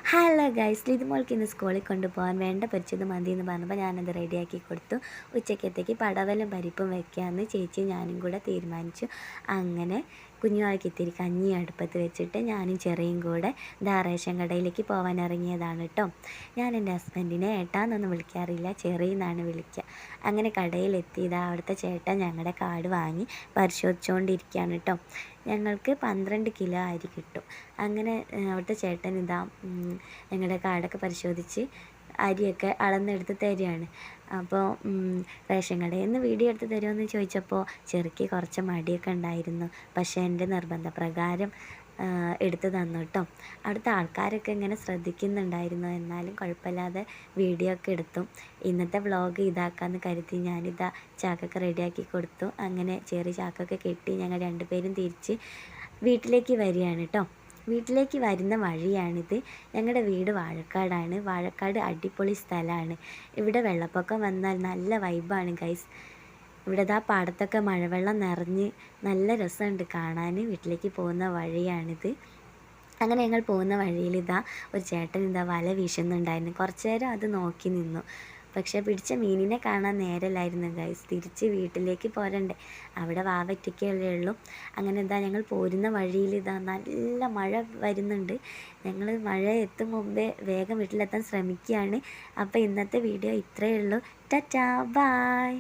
Hello guys, ലിതുമോൾക്ക് ഇന്ന് സ്കൂളിൽ കൊണ്ടുപോകാൻ വേണ്ട പൊരിച്ചത് മതി എന്ന് പറഞ്ഞപ്പോൾ ഞാനത് റെഡിയാക്കി കൊടുത്തു. ഉച്ചക്കത്തേക്ക് പടവലും പരിപ്പും വെക്കാമെന്ന് ചേച്ചി ഞാനും കൂടെ തീരുമാനിച്ചു. അങ്ങനെ കുഞ്ഞുവാൾക്ക് ഇത്തിരി കഞ്ഞി അടുപ്പത്ത് വെച്ചിട്ട് ഞാനും ചെറിയും കൂടെ റേഷൻ കടയിലേക്ക് പോകാൻ ഇറങ്ങിയതാണ് കേട്ടോ. ഞാൻ എൻ്റെ ഹസ്ബൻഡിനെ ഏട്ടാന്നൊന്നും വിളിക്കാറില്ല, ചെറിയെന്നാണ് വിളിക്കുക. അങ്ങനെ കടയിലെത്തിയതാ അവിടുത്തെ ചേട്ടൻ ഞങ്ങളുടെ കാർഡ് വാങ്ങി പരിശോധിച്ചുകൊണ്ടിരിക്കുകയാണ് കേട്ടോ. ഞങ്ങൾക്ക് 12 കിലോ അരി കിട്ടും. അങ്ങനെ അവിടുത്തെ ചേട്ടൻ ഞങ്ങളുടെ കാർഡൊക്കെ പരിശോധിച്ച് അരിയൊക്കെ അളന്നെടുത്ത് തരികയാണ്. അപ്പോൾ റേഷൻ കടയിൽ നിന്ന് വീഡിയോ എടുത്ത് തരുമെന്ന് ചോദിച്ചപ്പോൾ ചെറുക്ക് കുറച്ച് മടിയൊക്കെ ഉണ്ടായിരുന്നു. പക്ഷേ എൻ്റെ നിർബന്ധപ്രകാരം എടുത്ത് തന്നു കേട്ടോ. അവിടുത്തെ ആൾക്കാരൊക്കെ ഇങ്ങനെ ശ്രദ്ധിക്കുന്നുണ്ടായിരുന്നു. എന്നാലും കുഴപ്പമില്ലാതെ വീഡിയോ ഒക്കെ എടുത്തു. ഇന്നത്തെ വ്ളോഗ് ഇതാക്കാമെന്ന് കരുതി ഞാനിതാ ചാക്കൊക്കെ റെഡിയാക്കി കൊടുത്തു. അങ്ങനെ ചെറിയ ചാക്കൊക്കെ കെട്ടി ഞങ്ങൾ രണ്ടുപേരും തിരിച്ച് വീട്ടിലേക്ക് വരികയാണ് കേട്ടോ. വീട്ടിലേക്ക് വരുന്ന വഴിയാണിത്. ഞങ്ങളുടെ വീട് വാഴക്കാടാണ്. വാഴക്കാട് അടിപൊളി സ്ഥലമാണ്. ഇവിടെ വെള്ളപ്പൊക്കം വന്നാൽ നല്ല വൈബാണ് ഗൈസ്. ഇവിടെ പാടത്തൊക്കെ മഴവെള്ളം നിറഞ്ഞ് നല്ല രസമുണ്ട് കാണാൻ. വീട്ടിലേക്ക് പോകുന്ന വഴിയാണിത്. അങ്ങനെ ഞങ്ങൾ പോകുന്ന വഴിയിൽ ഒരു ചേട്ടൻ വല വീശുന്നുണ്ടായിരുന്നു. കുറച്ച് നേരം അത് നോക്കി നിന്നു. പക്ഷേ പിടിച്ച മീനിനെ കാണാൻ നേരമില്ലായിരുന്നു ഗൈസ്. തിരിച്ച് വീട്ടിലേക്ക് പോരണ്ടേ, അവിടെ വാവറ്റയ്ക്കല്ലേ ഉള്ളൂ. അങ്ങനെ ഞങ്ങൾ പോരുന്ന വഴിയിൽ നല്ല മഴ വരുന്നുണ്ട്. ഞങ്ങൾ മഴ എത്തും മുമ്പേ വേഗം വീട്ടിലെത്താൻ ശ്രമിക്കുകയാണ്. അപ്പോൾ ഇന്നത്തെ വീഡിയോ ഇത്രയേ ഉള്ളൂ. ടാറ്റാ, ബായ്.